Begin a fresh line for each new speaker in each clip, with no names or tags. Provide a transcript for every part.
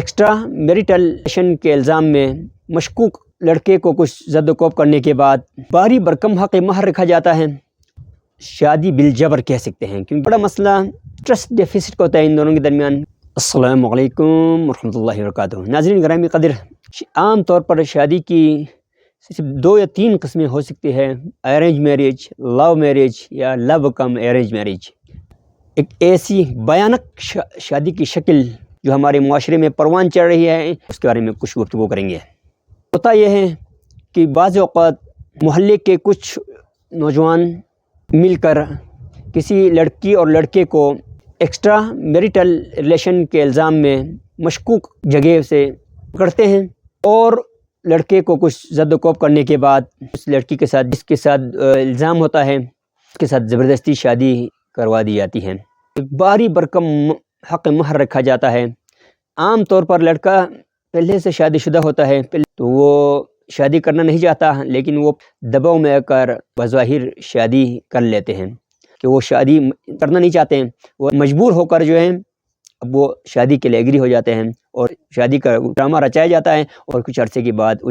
Extra marital کے الزام میں مشکوک لڑکے کو کچھ زد و کوب کرنے کے بعد باری برکم حق مہر رکھا جاتا ہے، شادی بالجبر کہہ سکتے ہیں، کیونکہ بڑا مسئلہ ٹرسٹ ڈیفیسٹ کا ہوتا ہے ان دونوں کے درمیان۔ السلام علیکم ورحمۃ اللہ وبرکاتہ۔ ناظرین گرامی قدر، عام طور پر شادی کی صرف 2 یا 3 قسمیں ہو سکتی ہے، ارینج میریج، لو میریج یا لو کم ارینج میریج۔ ایک ایسی بھیانک شادی کی شکل جو ہمارے معاشرے میں پروان چڑھ رہی ہے، اس کے بارے میں کچھ گفتگو کریں گے۔ ہوتا یہ ہے کہ بعض اوقات محلے کے کچھ نوجوان مل کر کسی لڑکی اور لڑکے کو ایکسٹرا میریٹل ریلیشن کے الزام میں مشکوک جگہ سے پکڑتے ہیں اور لڑکے کو کچھ زد و کوب کرنے کے بعد اس لڑکی کے ساتھ جس کے ساتھ الزام ہوتا ہے اس کے ساتھ زبردستی شادی کروا دی جاتی ہے۔ باری برکم حق مہر رکھا جاتا ہے۔ عام طور پر لڑکا پہلے سے شادی شدہ ہوتا ہے تو وہ شادی کرنا نہیں چاہتا، لیکن وہ دباؤ میں آ کر بظاہر شادی کر لیتے ہیں کہ وہ شادی کرنا نہیں چاہتے ہیں، وہ مجبور ہو کر جو ہیں اب وہ شادی کے لیے ایگری ہو جاتے ہیں اور شادی کا ڈرامہ رچایا جاتا ہے، اور کچھ عرصے کے بعد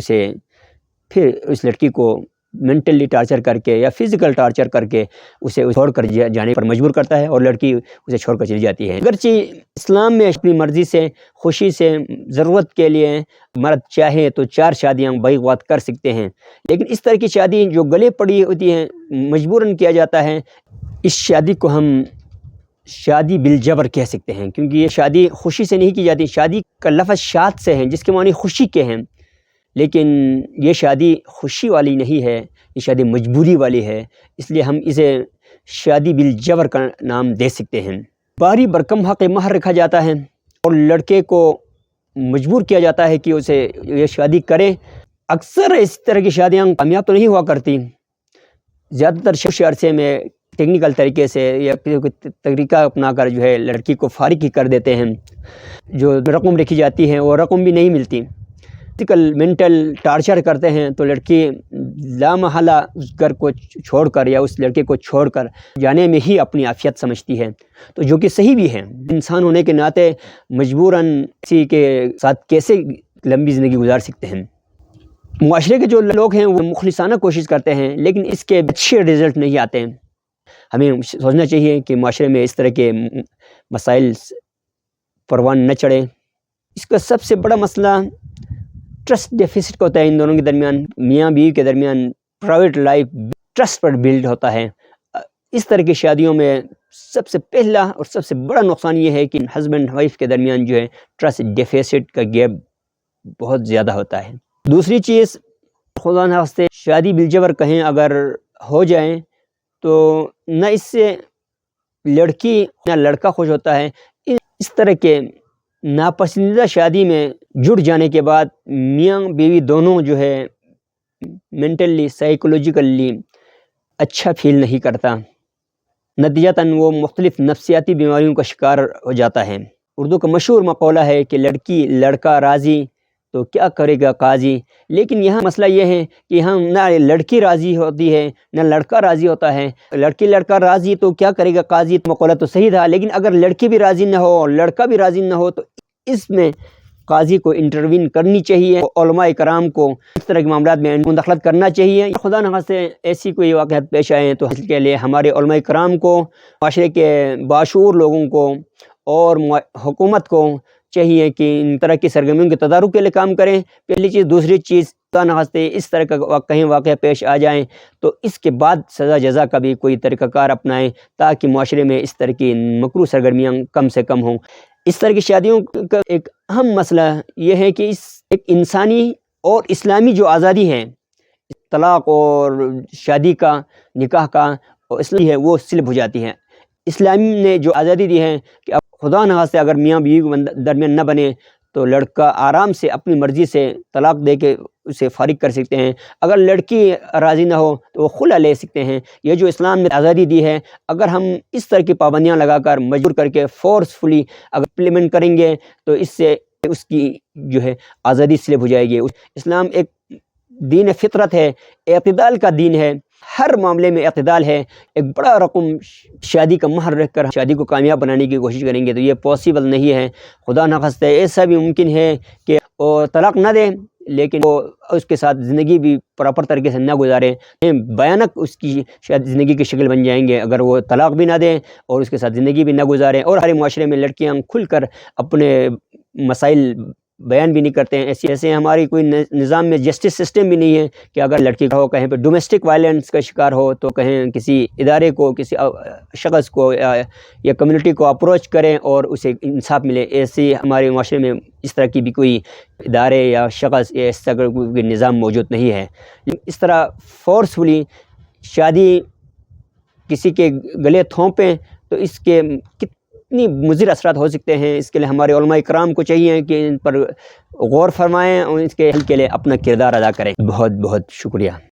پھر اس لڑکی کو مینٹلی ٹارچر کر کے یا فزیکل ٹارچر کر کے اسے چھوڑ کر جانے پر مجبور کرتا ہے اور لڑکی اسے چھوڑ کر چلی جاتی ہے۔ اگرچہ اسلام میں اپنی مرضی سے، خوشی سے، ضرورت کے لیے مرد چاہے تو 4 شادیاں بیک وقت کر سکتے ہیں، لیکن اس طرح کی شادی جو گلے پڑی ہوتی ہیں، مجبوراً کیا جاتا ہے، اس شادی کو ہم شادی بالجبر کہہ سکتے ہیں، کیونکہ یہ شادی خوشی سے نہیں کی جاتی۔ شادی کا لفظ شاد سے ہے جس کے معنی خوشی کے ہیں، لیکن یہ شادی خوشی والی نہیں ہے، یہ شادی مجبوری والی ہے، اس لیے ہم اسے شادی بالجبر کا نام دے سکتے ہیں۔ باری برکم حق مہر رکھا جاتا ہے اور لڑکے کو مجبور کیا جاتا ہے کہ اسے یہ شادی کرے۔ اکثر اس طرح کی شادیاں کامیاب تو نہیں ہوا کرتی، زیادہ تر کچھ عرصے میں ٹیکنیکل طریقے سے یا کوئی طریقہ اپنا کر جو ہے لڑکی کو فارغ ہی کر دیتے ہیں، جو رقم رکھی جاتی ہے وہ رقم بھی نہیں ملتی، فزیکل مینٹل ٹارچر کرتے ہیں، تو لڑکی لامحالہ اس گھر کو چھوڑ کر یا اس لڑکے کو چھوڑ کر جانے میں ہی اپنی عافیت سمجھتی ہے، تو جو کہ صحیح بھی ہے۔ انسان ہونے کے ناطے مجبوراً کسی کے ساتھ کیسے لمبی زندگی گزار سکتے ہیں۔ معاشرے کے جو لوگ ہیں وہ مخلصانہ کوشش کرتے ہیں، لیکن اس کے اچھے رزلٹ نہیں آتے ہیں۔ ہمیں سوچنا چاہیے کہ معاشرے میں اس طرح کے مسائل پروان نہ چڑھے۔ اس کا سب سے بڑا مسئلہ ٹرسٹ ڈیفیسٹ کا ہوتا ہے ان دونوں کے درمیان، میاں بیوی کے درمیان پرائیویٹ لائف ٹرسٹ پر بلڈ ہوتا ہے۔ اس طرح کی شادیوں میں سب سے پہلا اور سب سے بڑا نقصان یہ ہے کہ ہسبینڈ وائف کے درمیان جو ہے ٹرسٹ ڈیفیسٹ کا گیپ بہت زیادہ ہوتا ہے۔ دوسری چیز، خدا نہ خواستہ شادی بالجبر کہیں اگر ہو جائیں تو نہ اس سے لڑکی نہ لڑکا خوش ہوتا ہے۔ اس طرح کے ناپسندیدہ شادی میں جڑ جانے کے بعد میاں بیوی دونوں جو ہے مینٹلی سائیکولوجیکلی اچھا فیل نہیں کرتا، نتیجتاً وہ مختلف نفسیاتی بیماریوں کا شکار ہو جاتا ہے۔ اردو کا مشہور مقولہ ہے کہ لڑکی لڑکا راضی تو کیا کرے گا قاضی، لیکن یہاں مسئلہ یہ ہے کہ یہاں نہ لڑکی راضی ہوتی ہے نہ لڑکا راضی ہوتا ہے۔ لڑکی لڑکا راضی تو کیا کرے گا قاضی مقولہ تو صحیح تھا، لیکن اگر لڑکی بھی راضی نہ ہو اور لڑکا بھی راضی نہ ہو تو اس میں قاضی کو انٹروین کرنی چاہیے، علماء کرام کو اس طرح کے معاملات میں مداخلت کرنا چاہیے۔ خدا نہ خواستہ ایسی کوئی واقعات پیش آئیں تو اس کے لیے ہمارے علماء کرام کو، معاشرے کے باشعور لوگوں کو اور حکومت کو چاہیے کہ ان طرح کی سرگرمیوں کے تدارک کے لیے کام کریں، پہلی چیز۔ دوسری چیز، خدا نہ خواستہ اس طرح کا کہیں واقعہ پیش آ جائیں تو اس کے بعد سزا جزا کا بھی کوئی طریقہ کار اپنائیں تاکہ معاشرے میں اس طرح کی مکروہ سرگرمیاں کم سے کم ہوں۔ اس طرح کی شادیوں کا ایک اہم مسئلہ یہ ہے کہ اس ایک انسانی اور اسلامی جو آزادی ہے، طلاق اور شادی کا، نکاح کا، اسلامی ہے وہ سلب ہو جاتی ہے۔ اسلام نے جو آزادی دی ہے کہ اب خدا نہ خواستہ اگر میاں بیوی کے درمیان نہ بنے تو لڑکا آرام سے اپنی مرضی سے طلاق دے کے اسے فارغ کر سکتے ہیں، اگر لڑکی راضی نہ ہو تو وہ خلع لے سکتے ہیں۔ یہ جو اسلام نے آزادی دی ہے، اگر ہم اس طرح کی پابندیاں لگا کر مجبور کر کے فورسفلی اگر امپلیمنٹ کریں گے تو اس سے اس کی جو ہے آزادی سلب ہو جائے گی۔ اسلام ایک دین فطرت ہے، اعتدال کا دین ہے، ہر معاملے میں اعتدال ہے۔ ایک بڑا رقم شادی کا مہر رکھ کر شادی کو کامیاب بنانے کی کوشش کریں گے تو یہ پاسبل نہیں ہے۔ خدا نخواستہ ایسا بھی ممکن ہے کہ وہ طلاق نہ دیں لیکن وہ اس کے ساتھ زندگی بھی پراپر طریقے سے نہ گزاریں، بھیانک اس کی شاید زندگی کی شکل بن جائیں گے اگر وہ طلاق بھی نہ دیں اور اس کے ساتھ زندگی بھی نہ گزاریں۔ اور ہمارے معاشرے میں لڑکیاں کھل کر اپنے مسائل بیان بھی نہیں کرتے ہیں، ایسے ہماری کوئی نظام میں جسٹس سسٹم بھی نہیں ہے کہ اگر لڑکی ہو کہیں پہ ڈومیسٹک وائلنس کا شکار ہو تو کہیں کسی ادارے کو، کسی شخص کو یا کمیونٹی کو اپروچ کریں اور اسے انصاف ملے۔ ایسے ہمارے معاشرے میں اس طرح کی بھی کوئی ادارے یا شخص یا اس طرح کوئی نظام موجود نہیں ہے۔ اس طرح فورسفلی شادی کسی کے گلے تھونپیں تو اس کے کتنی مضر اثرات ہو سکتے ہیں۔ اس کے لیے ہمارے علماء کرام کو چاہیے کہ ان پر غور فرمائیں اور اس کے حل کے لیے اپنا کردار ادا کریں۔ بہت بہت شکریہ۔